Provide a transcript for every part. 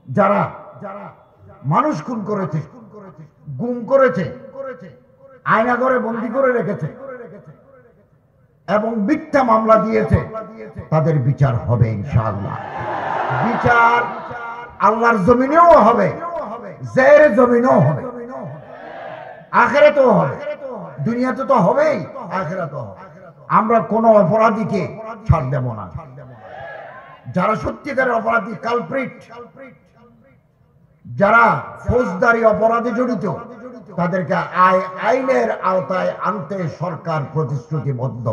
যারা মানুষ খুন করেছে, গুম করেছে, আয়না ঘরে বন্দী করে রেখেছে এবং মিথ্যা মামলা দিয়েছে, তাদের বিচার হবে ইনশাআল্লাহ। বিচার আল্লাহর জমিনেও হবে, জের জমিনেও হবে, আখিরাতেও হবে। দুনিয়াতে তো হবেই, আখিরাতেও হবে। আমরা কোনো অপরাধীকে ছাড় দেব না। যারা সত্যিকারের অপরাধী, কালপ্রিট, যারা ফৌজদারি অপরাধে জড়িত, তাদেরকে আইনের আওতায় আনতে সরকার প্রতিশ্রুতিবদ্ধ।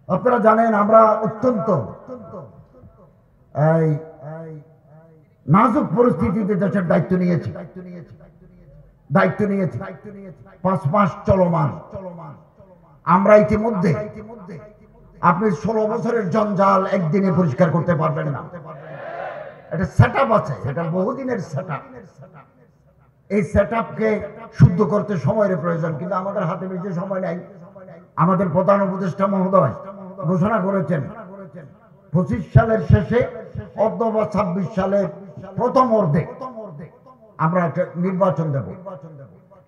আপনারা জানেন আমরা অত্যন্ত নাজুক পরিস্থিতিতে দেশের দায়িত্ব নিয়েছি। 5 মাস চলমান। আমরা ইতিমধ্যে, আপনি 16 বছরের জঞ্জাল একদিনে পরিষ্কার করতে পারবেন না। এটা সেট আপ আছে, এটা বহুদিনের সেট আপ। এই সেট আপকে শুদ্ধ করতে সময়ের প্রয়োজন, কিন্তু আমাদের হাতে বেশি সময় নাই। আমাদের প্রধান উপদেষ্টা মহোদয় ঘোষণা করেছেন 25 সালের শেষে অথবা 26 সালের প্রথম অর্ধে আমরা একটা নির্বাচন দেব।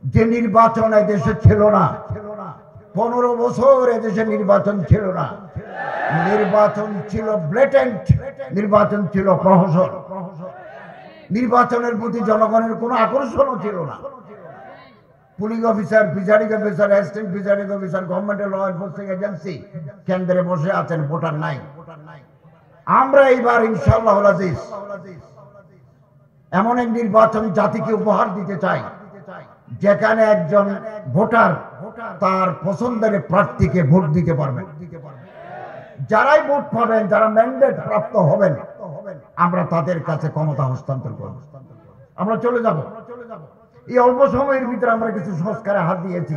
যে নির্বাচন এদেশে ছিল না, 15 বছর এদেশে নির্বাচন ছিল না। নির্বাচন ছিল ব্লেটেন্ট, নির্বাচন ছিল প্রহসন। নির্বাচনের প্রতি জনগণের কোনো আকর্ষণও ছিল না। Police officer, presiding officer, assistant presiding officer, গভর্নমেন্টের ল এনফোর্সিং এজেন্সি কেন্দ্রে বসে আছেন, ভোটার নাই। আমরা এইবার ইনশাআল্লাহ আজিজ এমন এক নির্বাচন জাতিকে উপহার দিতে চাই, যেখানে একজন ভোটার তার পছন্দের প্রার্থীকে ভোট দিতে পারবেন। যারাই ভোট পাবেন, যারা ম্যান্ডেট প্রাপ্ত হবেন, আমরা তাদের কাছে ক্ষমতা হস্তান্তর করব। আমরা চলে যাব। এই অল্প সময়ের ভিতরে আমরা কিছু সংস্কারে হাত দিয়েছি,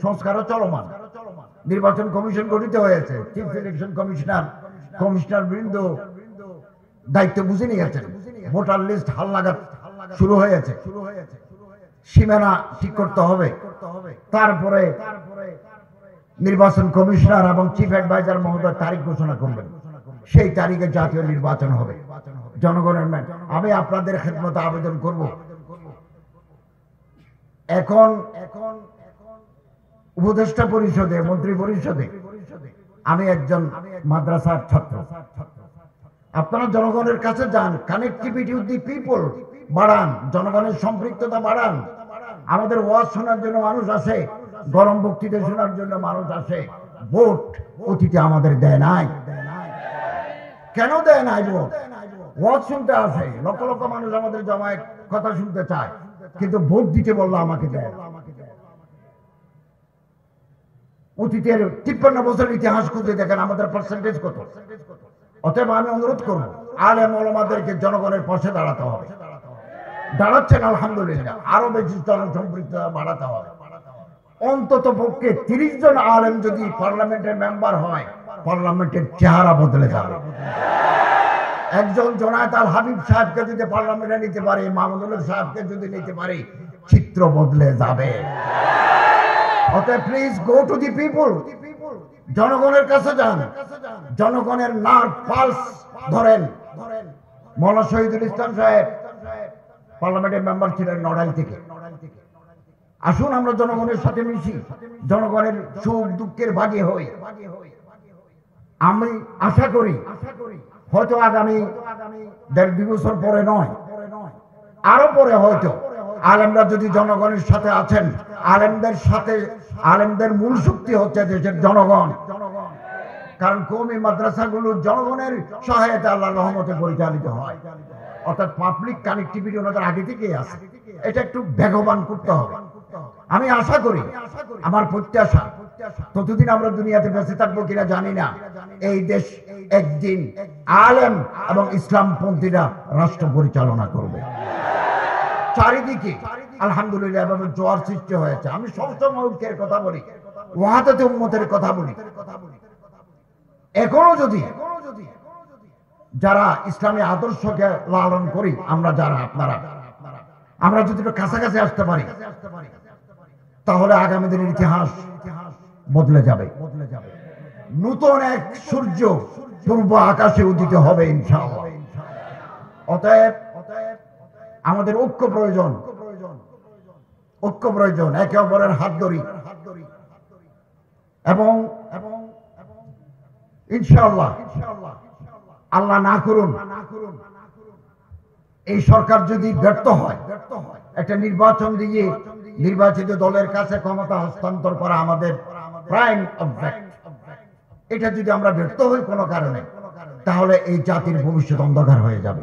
সংস্কারও চলমান। নির্বাচন কমিশন গঠিত হয়েছে, চিফ ইলেকশন কমিশনার বৃন্দ দায়িত্ব বুঝে নিয়েছেন। ভোটার লিস্ট হালনাগাদ শুরু হয়েছে, সীমানা ঠিক করতে হবে। তারপরে নির্বাচন কমিশনার এবং চিফ অ্যাডভাইজার মহোদয় তারিখ ঘোষণা করবেন, সেই তারিখে জাতীয় নির্বাচন হবে। জনগণের আমি আপনাদের খেদমতে আবেদন করব, এখন উপদেষ্টা পরিষদে, মন্ত্রী পরিষদে আমি একজন মাদ্রাসার ছাত্র। আপনারা জনগণের কাছে যান, কানেক্টিভিটি উইথ দি পিপল বাড়ান, জনগণের সম্পৃক্ততা বাড়ান। আমাদের ওয়াজ শোনার জন্য মানুষ আসে, গরম বক্তৃতা শোনার জন্য মানুষ আসে। ভোট অতীতে আমাদের দেয় নাই। কেন দেয় নাই? ভোট ওয়াজ শুনতে আসে, লক্ষ লক্ষ মানুষ আমাদের জমায়েত কথা শুনতে চায়, কিন্তু ভোট দিতে বললো আমাকে দেয়। অতীতের 53 বছরের ইতিহাস খুঁজে দেখেন আমাদের পার্সেন্টেজ কত। অতএব আমি অনুরোধ করবো আলেম ওলামাদেরকে জনগণের পাশে দাঁড়াতে হবে। দাঁড়াচ্ছেন আলহামদুলিল্লাহ, আরো বেশি জনসম্পৃক্ততা বাড়াতে হবে। অন্তত পক্ষে 30 জন আলেম যদি পার্লামেন্টের মেম্বার হয়, পার্লামেন্টের চেহারা বদলে যাবে। একজন জোনায়েত আল হাবিব সাহেবকে যদি পার্লামেন্টে নিতে পারে, মাহমুদুল সাহেবকে যদি নিতে পারে, চিত্র বদলে যাবে। অতএব please go to the people, জনগণের কাছে যান, জনগণের নার্ভ পালস ধরেন। মৌলানা শহীদুল ইসলাম সাহেব পার্লামেন্টের মেম্বার ছিলেন নড়াইল থেকে। আসুন আমরা জনগণের সাথে মিশি, জনগণের সুখ দুঃখের ভাগী হই। আমি আশা করি হয়তো আগামী 1.5 বছর পরে নয়, আরো পরে হয়তো আলেমরা যদি জনগণের সাথে আছেন, আলেমদের সাথে, আলেমদের মূল শক্তি হচ্ছে দেশের জনগণ। কারণ কওমি মাদ্রাসাগুলো জনগণের সহায়তা আল্লাহর রহমতে পরিচালিত হয়। অর্থাৎ পাবলিক কানেক্টিভিটি ওনাদের আগে থেকেই আছে, এটা একটু বেগবান করতে হবে। আমি আশা করি, আমার প্রত্যাশা, ততদিন আমরা দুনিয়াতে বেঁচে থাকবো কিনা জানি না, এই দেশ একদিন আলেম এবং ইসলামপন্থীরা রাষ্ট্র পরিচালনা করবে। চারিদিকে আলহামদুলিল্লাহ এভাবে জোয়ার সৃষ্টি হয়েছে। আমি সবসময় ঐক্যের কথা বলি, ওয়াহাদাতে উম্মতের কথা বলি। এখনো যদি যারা ইসলামী আদর্শকে লালন করি, আমরা যারা, আপনারা, আমরা যদি একটু কাছাকাছি আসতে পারি, তাহলে আগামী দিনের ইতিহাস বদলে যাবে। নতুন এক সূর্য পূর্ব আকাশে উদিত হবে ইনশাআল্লাহ। অতএব আমাদের ঐক্য প্রয়োজন, ঐক্য প্রয়োজন, একে অপরের হাত ধরি এবং ইনশাআল্লাহ আল্লাহ না করুন এই সরকার যদি ব্যর্থ হয়, একটা নির্বাচন দিয়ে নির্বাচিত দলের কাছে ক্ষমতা হস্তান্তর করা আমাদের প্রাইম অবজেক্ট, এটা যদি আমরা ব্যর্থ হই কোনো কারণে, তাহলে এই জাতির ভবিষ্যৎ অন্ধকার হয়ে যাবে,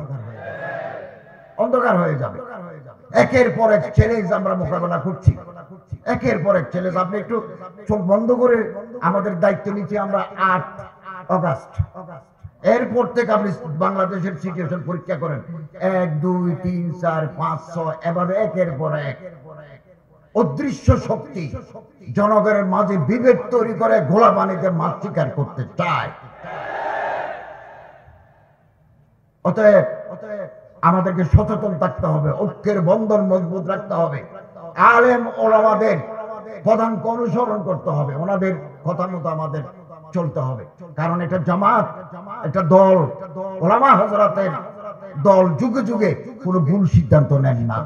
অন্ধকার হয়ে যাবে। একের পর এক চ্যালেঞ্জ আমরা মোকাবেলা করছি, একের পর এক চ্যালেঞ্জ। আপনি একটু চোখ বন্ধ করে আমাদের দায়িত্ব নিচ্ছি আমরা 8 অগাস্ট, এরপর থেকে আপনি বাংলাদেশের সিচুয়েশন পরীক্ষা করেন, 1 2 3 4 5 6 এভাবে একের পর এক অদৃশ্য শক্তি জনগণের মাঝে বিভেদ তৈরি করে ঘোলা পানিতে মাছ শিকার করতে চায়। অতএব আমাদেরকে সচেতন থাকতে হবে, ঐক্যের বন্ধন মজবুত রাখতে হবে, আলেম ওলামাদের পদাঙ্ক অনুসরণ করতে হবে, ওনাদের কথা মতো আমাদের চলতে হবে। কারণ এটা জামাত, এটা দল, ওলামা হযরতের দল যুগে যুগে কোনো ভুল সিদ্ধান্ত নেন না,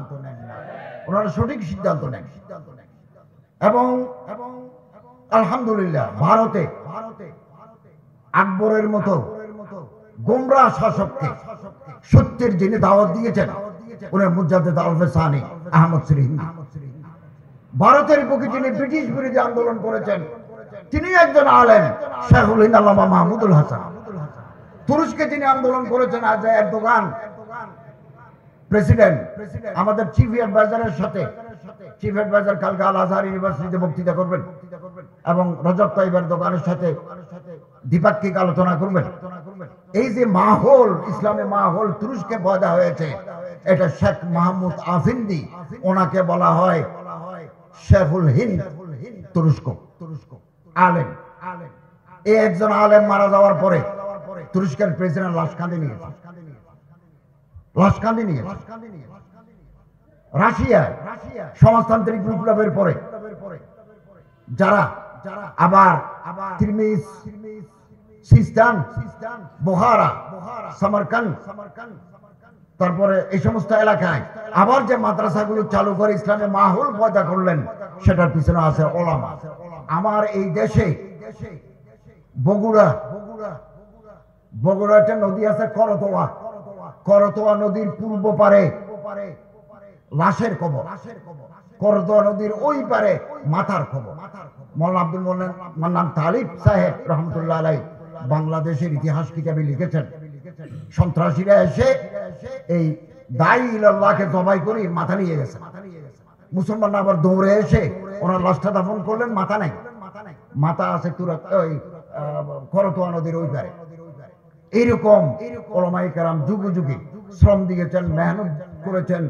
ওনারা সঠিক সিদ্ধান্ত নেন। এবং আলহামদুলিল্লাহ ভারতে আকবরের মতো গোমরাহ শাসককে সত্যের যিনি দাওয়াত দিয়েছেন উনি মুজাদ্দেদ আলফে সানি আহমদ সিরহিন্দি। ভারতের বুকে যিনি ব্রিটিশ বিরোধী আন্দোলন করেছেন তিনি একজন আলেম, শেখুল হিন্দ আল্লামা মাহমুদুল হাসান। তুরস্কে যিনি আন্দোলন করেছেন আজ এরদোগান প্রেসিডেন্ট, আমাদের চিফ অ্যাডভাইজারের সাথে, চিফ অ্যাডভাইজার কালকে আল আজহার ইউনিভার্সিটিতে বক্তৃতা করবেন এবং রজব তাইয়িব এরদোগানের সাথে দ্বিপাক্ষিক আলোচনা করবেন। এই যে মাহৌল, ইসলামী মাহৌল তুরস্কে পয়দা হয়েছে, এটা শেখ মাহমুদ আফিন্দি, ওনাকে বলা হয় শেখুল হিন্দ তুরস্ক, আলেম। এই একজন আলেম মারা যাওয়ার পরে তুরস্কের প্রেসিডেন্ট লাশকান্দি নিয়েছে, লাশকান্দি নিয়েছে। রাশিয়ায় সমাজতান্ত্রিক বিপ্লবের পরে যারা আবার তিরমিজ, সিস্তান, বুখারা, সামারকান্দ, তারপরে এই সমস্ত এলাকায় আবার যে মাদ্রাসাগুলো চালু করে ইসলামী মাহৌল পয়দা করলেন, সেটার পিছনে আছে ওলামা। আমার এই দেশে বগুড়া একটা নদী আছে করতোয়া, করতোয়া নদীর পূর্ব পারে লাশের কবর, করতোয়া নদীর ওই পারে মাথার খবর। মৌলানা আব্দুল মান্নান তালিব সাহেব রহমতুল্লাহ আলাইহি বাংলাদেশের ইতিহাস কিতাবে লিখেছেন, সন্ত্রাসীরা এসে এই দাঈ ইলাল্লাহকে জবাই করে মাথা নিয়ে গেছে, মুসলমানরা আবার দৌড়ে এসে ওনার লাশটা দাফন করলেন, মাথা নাই, মাথা আছে করতোয়া নদীর ওই পারে। এইরকম ওলামায়ে কেরাম যুগে যুগে শ্রম দিয়েছেন, মেহনত করেছেন,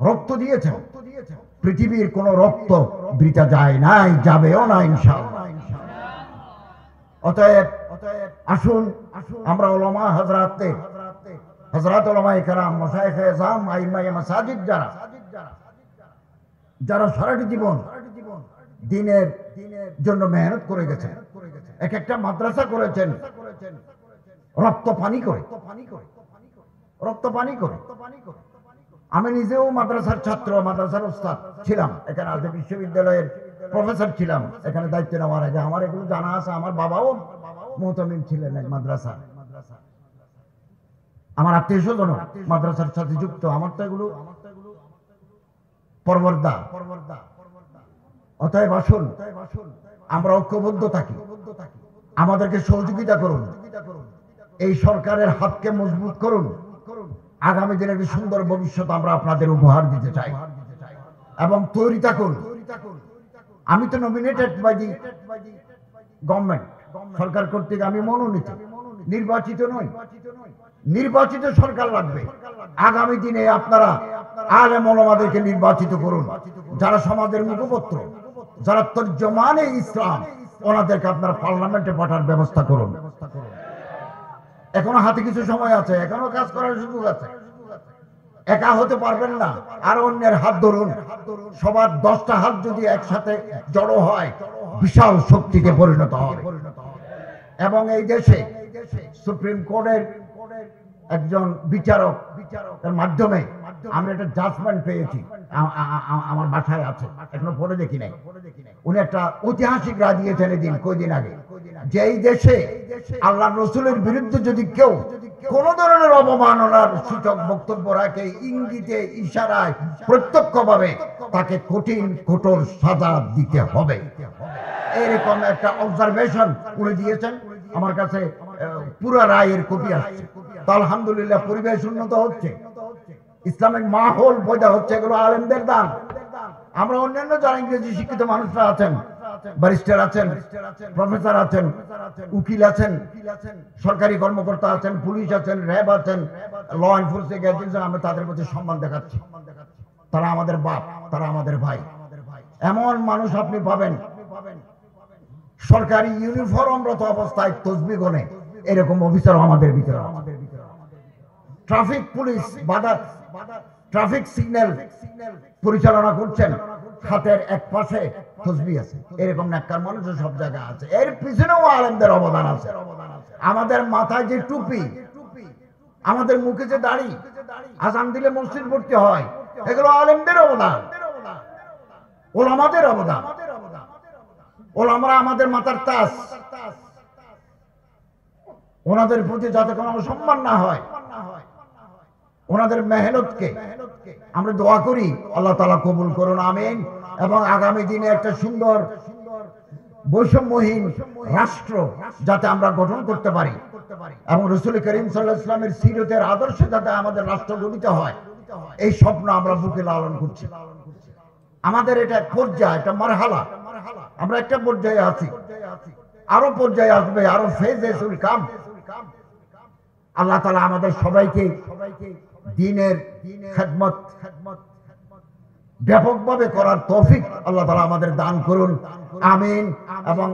রক্ত দিয়েছেন। পৃথিবীর কোন রক্ত বৃথা যায় নাই, যাবেও না ইনশাআল্লাহ। অতএব আসুন আমরা ওলামা হযরত ওলামায়ে কেরাম, মাশায়েখে আযম, আইম্মায়ে মাসাজিদ যারা সারাটি জীবন দ্বীনের জন্য মেহনত করে গেছেন, এক একটা মাদ্রাসা করেছেন রক্ত পানি করে, রক্ত পানি করে। আমি নিজেও মাদ্রাসার ছাত্র, মাদ্রাসার ওস্তাদ ছিলাম, এখানে আজ বিশ্ববিদ্যালয়ের প্রফেসর ছিলাম। এখানে দায়িত্ব নেওয়ার আগে আমার এগুলো জানা আছে। আমার বাবাও মুহতামিম ছিলেন এক মাদ্রাসা, আমার আত্মীয় স্বজন মাদ্রাসার সাথে যুক্ত। আমার তো এগুলো পরবর্দা। অতএব আসুন আমরা ঐক্যবদ্ধ থাকি, আমাদেরকে সহযোগিতা করুন, এই সরকারের হাতকে মজবুত করুন। আগামী দিনে একটি সুন্দর ভবিষ্যৎ আমরা আপনাদের উপহার দিতে চাই এবং তৈরি থাকুন। আমি তো নমিনেটেড বাই দি গভর্নমেন্ট, সরকার কর্তৃক আমি মনোনীত, নির্বাচিত নই। নির্বাচিত সরকার লাগবে। আগামী দিনে আপনারা আলেম ওলামাদেরকে নির্বাচিত করুন, যারা সমাজের মুখপত্র, যারা তর্জমানে ইসলাম, ওনাদেরকে আপনারা পার্লামেন্টে পাঠার ব্যবস্থা করুন। এখনো হাতে কিছু সময় আছে, এখনো কাজ করার সুযোগ আছে। একা হতে পারবেন না, আর অন্যের হাত ধরুন। সবার 10টা হাত যদি একসাথে জড়ো হয়, বিশাল শক্তিতে পরিণত হবে। এবং এই দেশে সুপ্রিম কোর্টের একজন বিচারক তার মাধ্যমে আমরা একটা জাজমেন্ট পেয়েছি, আমার বাসায় আছে, এখনো পড়ে দেখি নাই। উনি একটা ঐতিহাসিক রায় দিয়েছেন এদিন কয়দিন আগে, যে এই দেশে আল্লাহ রসুলের বিরুদ্ধে যদি কেউ কোন ধরনের অবমাননার সূচক বক্তব্য রাখে, ইঙ্গিতে ইশারায় প্রত্যক্ষভাবে তাকে কঠোর সাজা দিতে হবে। এরকম একটা অবজারভেশন উনি দিয়েছেন। আমার কাছে পুরো রায়ের কপি আসছে। তো আলহামদুলিল্লাহ পরিবেশ উন্নত হচ্ছে, ইসলামিক মাহৌল পয়দা হচ্ছে, এগুলো আলেমদের দান। আমরা অন্যান্য যারা ইংরেজি শিক্ষিত মানুষরা আছেন, ব্যারিস্টার আছেন, প্রফেসর আছেন, উকিল আছেন, সরকারি কর্মকর্তা আছেন, পুলিশ আছেন, র্যাব আছেন, ল এনফোর্সিং এজেন্সি, আমরা তাদের প্রতি সম্মান দেখাচ্ছি। তারা আমাদের বাপ, তারা আমাদের ভাই। এমন মানুষ আপনি পাবেন সরকারি ইউনিফর্মরত অবস্থায় তসবিহ গনে, এরকম অফিসার আমাদের ভিতরে। ট্রাফিক পুলিশ ট্রাফিক সিগন্যাল পরিচালনা করছেন, হাতের এক পাশে তসবিহ আছে, এরকম নেককার মানুষের সব জায়গায় আছে। এর পিছনেও আলেমদের অবদান আছে। আমাদের মাথায় যে টুপি, আমাদের মুখে যে দাড়ি, আজান দিলে মসজিদ ভর্তি হয়, এগুলো আলেমদের অবদান, ওলামাদের অবদান। ওলামারা আমাদের মাথার তাজ, ওনাদের প্রতি যাতে কোনো সম্মান না হয়, ওনাদের মেহনতকে আমরা দোয়া করি আল্লাহ তাআলা কবুল করুন, আমিন। এবং আগামী দিনে একটা সুন্দর বৈষম্যহীন রাষ্ট্র যাতে আমরা গঠন করতে পারি, এবং রাসূল করিম সাল্লাল্লাহু আলাইহি ওয়াসাল্লামের সিরতের আদর্শে যাতে আমাদের রাষ্ট্র গঠিত হয়, এই স্বপ্ন আমরা বুকে লালন করছি। আমাদের এটা এক পর্যায়ে, একটা মারহালা, আমরা একটা পর্যায়ে আছি, আরো পর্যায়ে আসবে, আরো ফেজেস উইল কাম। আল্লাহ তাআলা আমাদের সবাইকে দ্বীনের খেদমত ব্যাপকভাবে করার তৌফিক আল্লাহ তাআলা আমাদের দান করুন, আমিন। এবং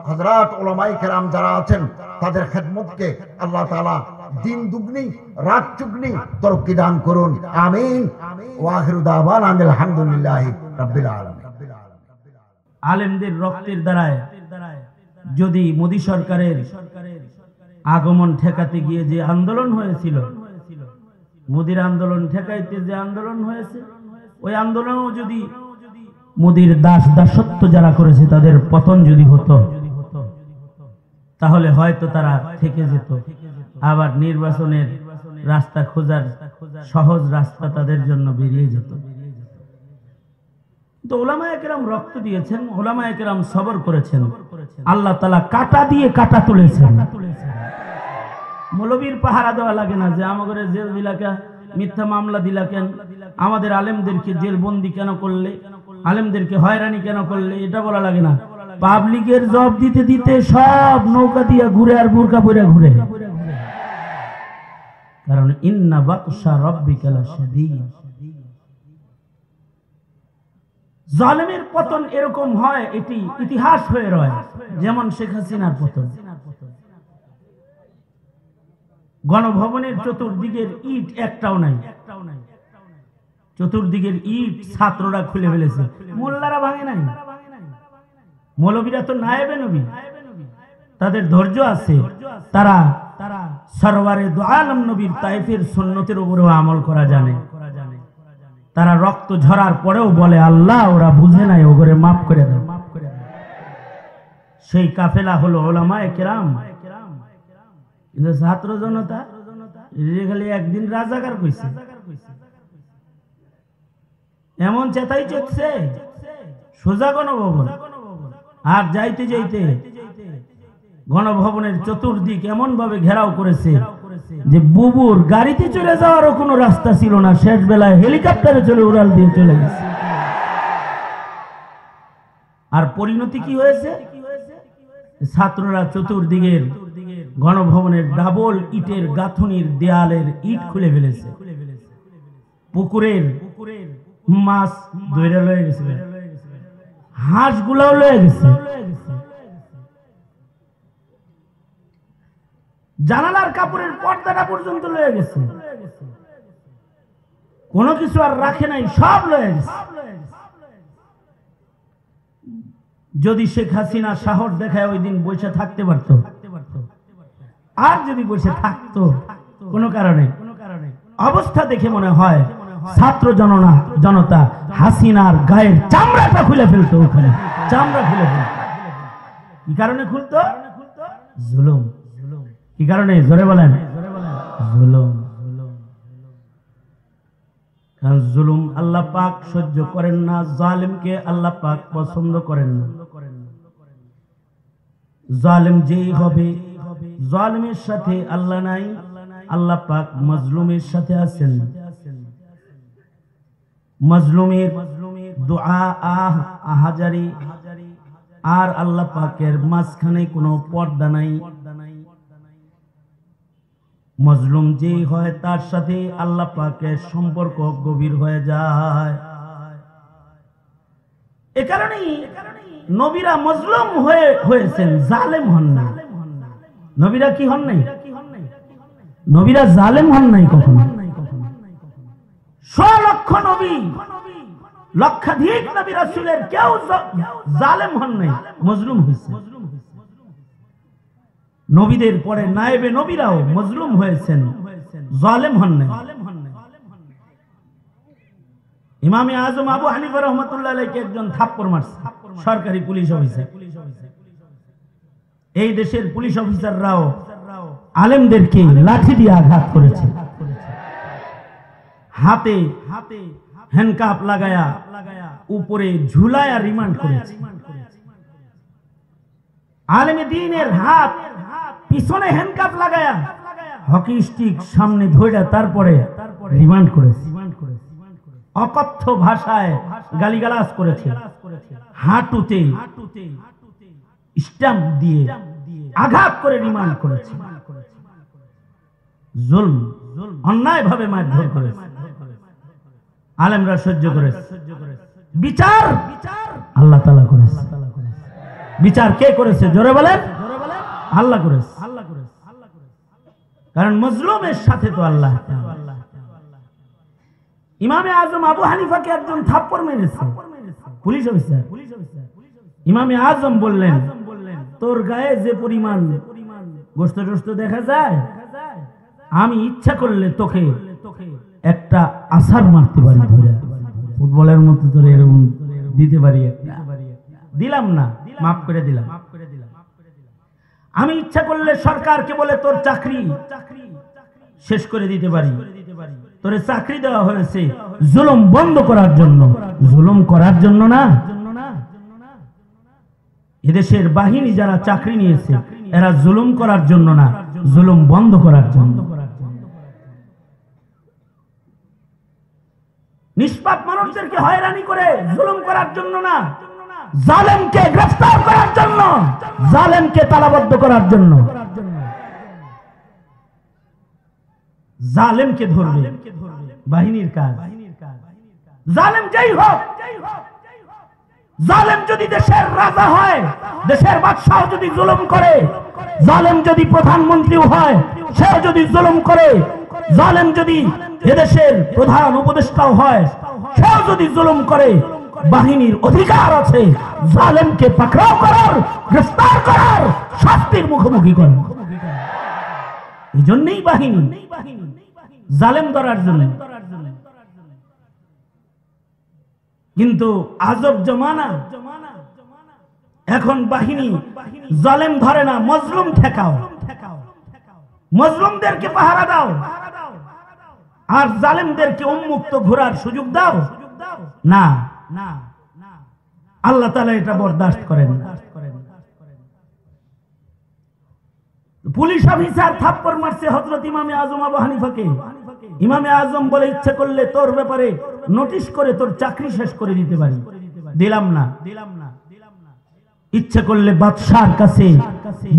হযরত উলামায়ে কেরাম যারা আছেন তাদের খেদমতকে আল্লাহ তাআলা দিন দুগনি রাত চুগনি তরক্কি দান করুন, আমিন। ওয়া আখিরু দাওয়ানা আলহামদুলিল্লাহি রাব্বিল আলামিন। আলেমদের রক্তের দ্বারায় যদি মোদী সরকারের আগমন ঠেকাতে গিয়ে যে আন্দোলন হয়েছিল, মোদীর আন্দোলন ঠেকাইতে যে আন্দোলন হয়েছে, ওই আন্দোলনও যদি মোদীর দাসত্ব যারা করেছে তাদের পতন যদি হতো, তাহলে হয়তো তারা থেকে যেত। আবার নির্বাচনের রাস্তা খোঁজার সহজ রাস্তা তাদের জন্য বেরিয়ে যেত। তো উলামায়ে কেরাম রক্ত দিয়েছেন, উলামায়ে কেরাম সবর করেছেন, আল্লাহ তাআলা কাটা দিয়ে কাটা তুলেছেন। মৌলবীর পাহারা দেওয়া লাগে না যে আমাদের জেল দিলাকে, মিথ্যা মামলা দিলা কেন, আমাদের আলেমদেরকে জেল বন্দি কেন করলে, আলেমদেরকে হয়রানি কেন করলে, এটা বলা লাগে না। পাবলিকের জব দিতে দিতে সব নৌকা দিয়ে ঘুরে আর বোরকা পরে ঘুরে, কারণ ইন্না বাতশা রাব্বিকা লাশাদীদ। জালেমের পতন এরকম হয়, এটি ইতিহাস হয়ে রয়, যেমন শেখ হাসিনার পতন। গণভবনের চতুর্দিকের ইট একটাও নাই, চতুর্দিকের ইট ছাত্ররা খুলে ফেলেছে, মোল্লারা ভাঙে নাই। মৌলবীরা তো নায়েবে নবী, তাদের ধৈর্য আছে, তারা সরওয়ারে দু আলম নবীর তায়েফের সুন্নতের উপরেও আমল করা জানে। তারা রক্ত ঝরার পরেও বলে আল্লাহ ওরা বুঝে নাই, ওগরে মাফ করে দাও। সেই কাফেলা হলো উলামায়ে কেরাম। কিন্তু ছাত্র জনতা খালি একদিন রাজাকার কইছে, এমন চেতাই চেতছে সোজা গণভবন। আর যাইতে যাইতে গণভবনের চতুর্দিক এমন ভাবে ঘেরাও করেছে যে বুবুর গাড়িতে চলে যাওয়ারও কোনো রাস্তা ছিল না, শেষ বেলায় হেলিকপ্টারে চলে উড়াল দিয়ে চলে গেছে। আর পরিণতি কি হয়েছে? ছাত্ররা চতুর্দিকের গণভবনের ডাবল ইটের গাঁথুনির দেয়ালের ইট খুলে ফেলেছে, পুকুরের মাছ ধরে লয়ে গেছে, হাঁস গুলাও লয়ে গেছে, জানালার কাপড়ের পর্দাটা পর্যন্ত লয়ে গেছে, কোনো কিছু আর রাখে নাই, সব লয়ে গেছে। যদি শেখ হাসিনা সাহস দেখায় ওই দিন বসে থাকতে পারতো, আর যদি বসে থাকতো কোনো কারণে অবস্থা দেখে মনে হয় ছাত্র জনতা হাসিনার গায়ের চামড়াটা খুলে ফেলতো, ওখানে চামড়া খুলে ফেলতো। কি কারণে খুলতো? জুলুম। কি কারণে? জোরে বলেন। জুলুম। কারণ জুলুম আল্লাহ পাক সহ্য করেন না, জালিমকে আল্লাহ পাক পছন্দ করেন না। জালিম যেই হবে, জালিমের সাথে আল্লাহ নাই, আল্লাহ পাক মাজলুমের সাথে আছেন। মাজলুমের দুআ আহাজারি আর আল্লাহ পাকের মাঝখানে কোনো পর্দা নাই। মাজলুম যেই হয় তার সাথে আল্লাহ পাকের সম্পর্ক গভীর হয়ে যায়। এ কারণেই নবীরা মাজলুম হয়েছেন, জালেম হন না। নবীরা কি হন নাই? নবীরা জালেম হন নাই কখনো। 100 লক্ষ নবী, লক্ষাধিক নবী রাসূলের কেউ জালেম হন নাই, মাজলুম হয়েছে। নবীদের পরে নায়েবে নবীরাও মাজলুম হয়েছেন, জালেম হন নাই। ইমামে আজম আবু হানিফা রাহমাতুল্লাহ আলাইহি একজন থাপ্পড় মারছে, সরকারি পুলিশ অফিসার। এই দেশের পুলিশ অফিসাররাও আলেমদেরকে লাঠি দিয়ে আঘাত করেছে, হাতে হ্যান্ডকাপ লাগায়া উপরে ঝুলায়া রিমান্ড করেছে। আলেমে দ্বীনের হাত পিছনে হ্যান্ডকাপ লাগায়া হকি স্টিক সামনে ধইরা তারপরে রিমান্ড করেছে। অকথ্য ভাষায় গালিগালাজ করেছে, হাঁটুতে স্ট্যাম্প দিয়ে আঘাত করে রিমান্ড করেছে। জুলম, অন্যায় ভাবে মারধর করেছে, আলেমরা সহ্য করেছে। বিচার আল্লাহ তাআলা করেছে। বিচার কে করেছে? জোরে বলেন। আল্লাহ করেছে। কারণ মাজলুমের সাথে তো আল্লাহ। ইমামে আজম আবু হানিফাকে একজন থাপ্পড় মেরেছে পুলিশ অফিসার। ইমামে আজম বললেন, তোর গায়ে যে পরিমাণ গোশত টোস্ত দেখা যায়, আমি ইচ্ছা করলে তোকে একটা আছাড় মারতে পারি, ধরে ফুটবলের মতো তোরে এরকম দিতে পারি। দিলাম না, মাফ করে দিলাম। আমি ইচ্ছা করলে সরকারকে বলে তোর চাকরি শেষ করে দিতে পারি। তোরে চাকরি দেওয়া হয়েছে জুলুম বন্ধ করার জন্য, জুলুম করার জন্য না। এদেশের বাহিনী যারা চাকরি নিয়েছে এরা জুলুম করার জন্য না, জুলুম বন্ধ করার জন্য। নিষ্পাপ মানুষদেরকে হয়রানি করে জুলুম করার জন্য না, জালেমকে গ্রেফতার করার জন্য, জালেমকে তালাবদ্ধ করার জন্য। জালেমকে ধরবে বাহিনীর কাজ। জালেম যেই হোক, জালেম যদি দেশের রাজা হয়, দেশের বাদশাহ যদি জুলুম করে, জালেম যদি প্রধানমন্ত্রীও হয় সে যদি জুলুম করে, জালেম যদি এদেশের প্রধান উপদেষ্টাও হয় সেও যদি জুলুম করে, বাহিনীর অধিকার আছে জালেমকে পাকড়াও করার, গ্রেফতার করার, শাস্তির মুখোমুখি করার। এই জন্যই বাহিনী জালেম ধরার জন্য। কিন্তু আজব জমানা, এখন বাহিনী জালেম ধরে না, মজলুম ঠেকাও, মজলুমদেরকে পাহারা দাও আর জালেমদেরকে উন্মুক্ত ঘোরার সুযোগ দাও না। আল্লাহ তাআলা এটা বরদাস্ত করেন না। পুলিশ অফিসার থাপ্পড় মারছে হযরত ইমামে আজম আবু হানিফাকে। ইমামে আজম বলে, ইচ্ছে করলে তোর ব্যাপারে নোটিশ করে তোর চাকরি শেষ করে দিতে পারি, দিলাম না। ইচ্ছে করলে বাদশার কাছে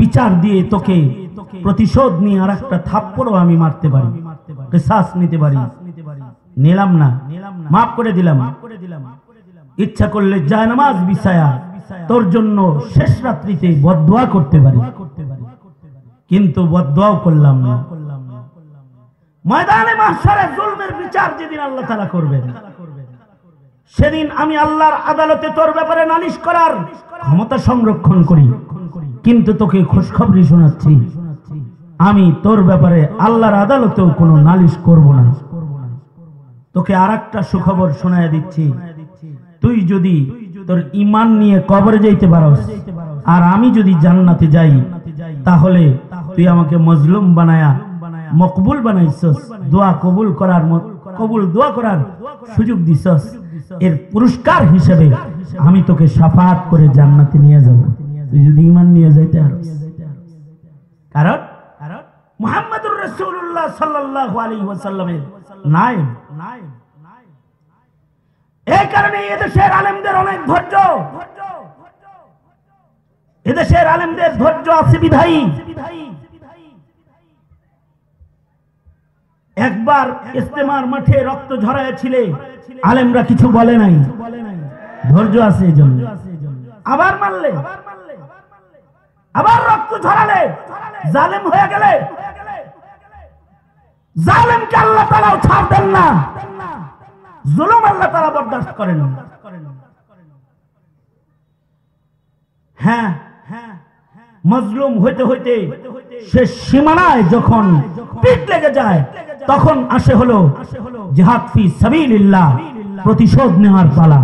বিচার দিয়ে তোকে প্রতিশোধ নিয়ে আর একটা থাপ্পড়ও আমি মারতে পারি, কিসাস নিতে পারি, নিলাম না, মাফ করে দিলাম। ইচ্ছা করলে জায়নামাজ বিছায়া তোর জন্য শেষ রাত্রিতে বদদোয়া করতে পারি, কিন্তু বদদোয়াও করলাম না। ময়দানে মাহশারে জুলমের বিচার যেদিন আল্লাহ তাআলা করবেন, সেদিন আমি আল্লাহর আদালতে তোর ব্যাপারে নালিশ করার ক্ষমতা সংরক্ষণ করি, কিন্তু তোকে খুশখবরি শোনাচ্ছি, আমি তোর ব্যাপারে আল্লাহর আদালতেও কোনো নালিশ করব না। তোকে আরেকটা সুখবর শোনায় দিচ্ছি, তুই যদি তোর ঈমান নিয়ে কবরে যাইতে পারস আর আমি যদি জান্নাতে যাই, তাহলে তুই আমাকে মজলুম বানায়া মকবুল বানাইছস, দোয়া কবুল দোয়া করার সুযোগ দিছস। এর পুরস্কার হিসেবে আমি তোকে শাফাআত করে জান্নাতে নিয়ে যাব, তুই যদি ঈমান নিয়ে যাইতে পারস। কারণ মুহাম্মদুর রাসূলুল্লাহ সাল্লাল্লাহু আলাইহি ওয়াসাল্লামের নায়েব। এই কারণে এদেশের আলেমদের অনেক ধৈর্য, এদেশের আলেমদের ধৈর্য আছে বিধায়ী। একবার ইস্তেমার মাঠে রক্ত ঝরাইছিলে, আলেমরা কিছু বলে নাই, ধৈর্য আছে এই জন্য। আবার মারলে, আবার রক্ত ঝরালে, জালেম হয়ে গেলে, জালেমকে আল্লাহ তাআলাও ছাড় দেন না, জুলুম আল্লাহ তাআলা বরদাস্ত করেন না। হ্যাঁ, মজলুম হইতে হইতে সে সীমানায় যখন পিঠ লেগে যায়, তখন আসে হলো জিহাদ ফি সাবিলিল্লাহ, প্রতিশোধ নেওয়ার পালা,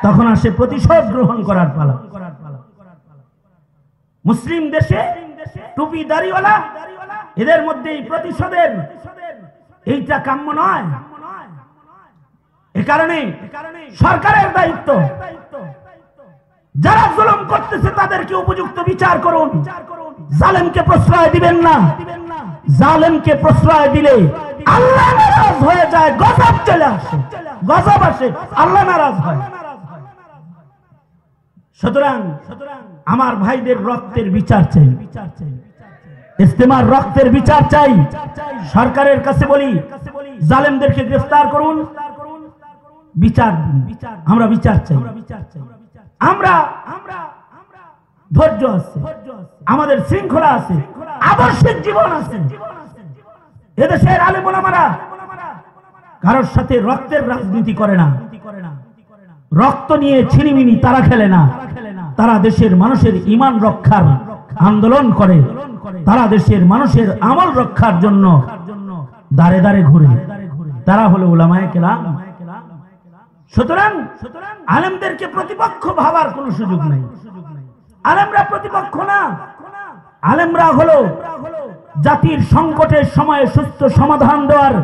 তখন আসে প্রতিশোধ গ্রহণ করার পালা। মুসলিম দেশে টুপি দাড়িওয়ালা, এদের মধ্যে এই প্রতিশোধের এইটা কাম্য নয়। এ কারণে সরকারের দায়িত্ব, যারা জুলুম করতেছে তাদেরকে উপযুক্ত বিচার করুন, জালেমকে প্রশ্রয় দিবেন না। জালেমকে প্রশ্রয় দিলে আল্লাহ নারাজ হয়ে যায়, গজব চলে আসে, গজব আসে, আল্লাহ নারাজ হয়। সুতরাং আমার ভাইদের রক্তের বিচার চাই, ইস্তেমার রক্তের বিচার চাই। সরকারের কাছে বলি, জালেমদেরকে গ্রেফতার করুন, বিচার দিন, আমরা বিচার চাই। আমরা ধৈর্য আছে, আমাদের শৃঙ্খলা আছে, আদর্শিক জীবন আছে। এদেশের আলেম ওলামারা কারোর সাথে রক্তের রাজনীতি করে না, রক্ত নিয়ে ছিনিমিনি তারা খেলে না। তারা দেশের মানুষের ঈমান রক্ষার আন্দোলন করে, তারা দেশের মানুষের আমল রক্ষার জন্য দাঁড়ে দাঁড়ে ঘুরে, তারা হলো উলামায়ে কেরাম। সুতরাং আলেমদেরকে প্রতিপক্ষ ভাবার কোনো সুযোগ নেই। আলেমরা প্রতিপক্ষ না, আলেমরা হলো জাতির সংকটের সময়ে সুস্থ সমাধান দেওয়ার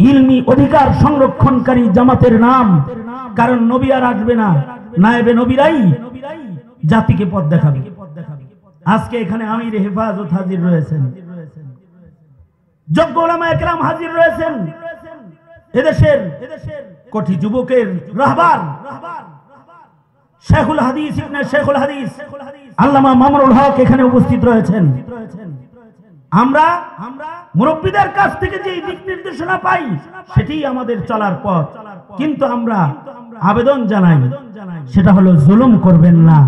ইলমি অধিকার সংরক্ষণকারী জামাতের নাম। কারণ নবী আর আসবে না, নায়েবে নবীরাই জাতিকে পথ দেখাবে। আজকে এখানে আমির হেফাজত হাজির রয়েছেন, যোগ্য উলামায়ে কেরাম হাজির রয়েছেন, এদেশের কোটি যুবকের রাহবার শেখুল হাদিস ইবনে শেখুল হাদিস আল্লামা মামুনুল হক এখানে উপস্থিত রয়েছেন। আমরা মুরব্বীদের কাছ থেকে যে দিক নির্দেশনা পাই সেটি আমাদের চলার পথ, কিন্তু আমরা আবেদন জানাই, সেটা হলো জুলুম করবেন না,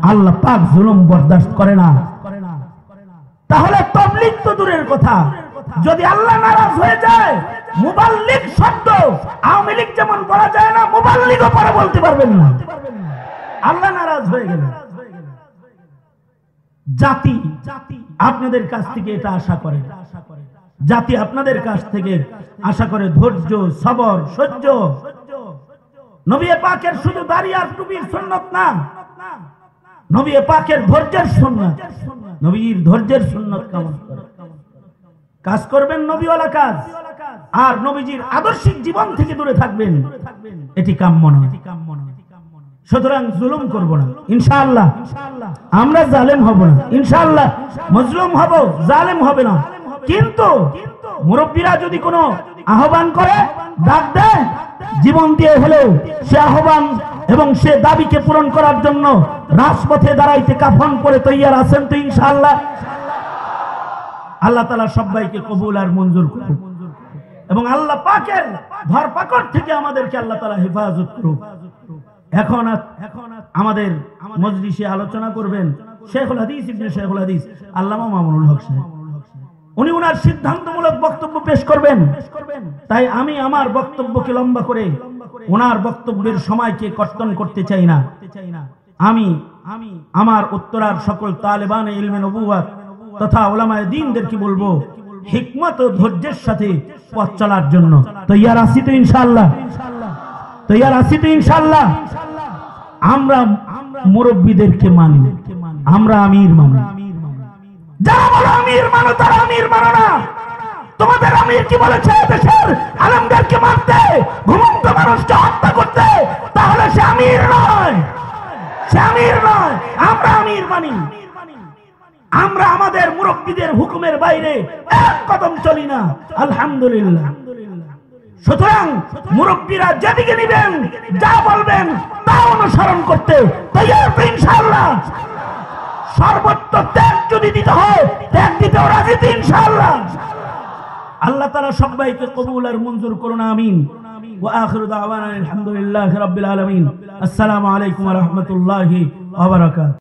আল্লাহ পাক জুলুম বরদাস্ত করে না। তাহলে তাবলীগ তো দূরের কথা, যদি আল্লাহ নারাজ হয়ে যায়, মুবাল্লিগ শব্দ আওয়ামী লীগ যেমন বলা যায় না, মুবাল্লিগও পরে বলতে পারবেন না, আল্লাহ নারাজ হয়ে গেল। জাতি আপনাদের কাছ থেকে এটা আশা করে, জাতি আপনাদের কাছ থেকে আশা করে ধৈর্য, সবর, সহ্য। নবী পাকের শুধু দাড়ি আর টুপির সুন্নাত না, নবী পাকের ধৈর্যের সুন্নাত, নবীর ধৈর্যের সুন্নাত কামনা করে কাজ করবেন, নবীওয়ালা কাজ, আর নবীজির আদর্শিক জীবন থেকে দূরে থাকবেন, এটি কাম্য নয়। সুতরাং জুলুম করব না ইনশাআল্লাহ, আমরা জালেম হব না ইনশাআল্লাহ, মজলুম হব, জালেম হবে না। কিন্তু মুরব্বীরা যদি কোনো আহ্বান করে, ডাক দেয়, জীবন দিয়ে হলেও সে আহ্বান এবং সে দাবিকে পূরণ করার জন্য রাজপথে দাঁড়াইতে কাফন পরে তৈয়ার আছেন তো ইনশাআল্লাহ। আল্লাহ তাআলা সবাইকে কবুল আর মঞ্জুর করুন, এবং আল্লাহ পাকের ধরপাকড় থেকে আমাদেরকে আল্লাহ তাআলা হেফাজত করুন। এখন আমাদের মজলিসে আলোচনা করবেন শেখুল হাদিস ইবনে শেখুল হাদিস আল্লামা মামুনুল হক সাহেব। উনি ওনার সিদ্ধান্তমূলক বক্তব্য পেশ করবেন, তাই আমি আমার বক্তব্যকে লম্বা করে ওনার বক্তব্যের সময়কে কর্তন করতে চাই না। আমি আমার উত্তরার সকল তালেবানে ইলমে নবুওয়াত তথা উলামায়ে দ্বীনদেরকে বলবো, হিকমত ও ধৈর্যের সাথে পথ চলার জন্য। তৈয়ার আছি তো ইনশাআল্লাহ? তৈয়ার আছি তো ইনশাআল্লাহ? আমরা মুরব্বীদেরকে মানি, আমরা আমির মানি। যারা বলো আমির মানো তারা আমির মানো না। তোমাদের আমির কি বলেছে? দেশের আলেমদেরকে মারতে, ঘুমন্ত মানুষকে হত্যা করতে, তাহলে সে আমির নয়, সে আমির নয়। আমরা আমির মানি। আমরা আমাদের মুরব্বীদের হুকুমের বাইরে এক কদম চলি না, আলহামদুলিল্লাহ। সুতরাং মুরব্বীরা যেদিকে নিবেন, যা বলবেন তা অনুসরণ করতে তৈয়ার তো ইনশাআল্লাহ। সর্বোচ্চ ত্যাগ যদি দিতে হয়, ত্যাগ দিতেও রাজি তো ইনশাআল্লাহ। আল্লাহ তাআলা সবাইকে কবুল আর মঞ্জুর করুন, আমিন। ওয়া আখিরু দাওয়ানা আলহামদুলিল্লাহি রাব্বিল আলামিন। আসসালামু আলাইকুম ওয়া রাহমাতুল্লাহি ওয়া বারাকাতুহু।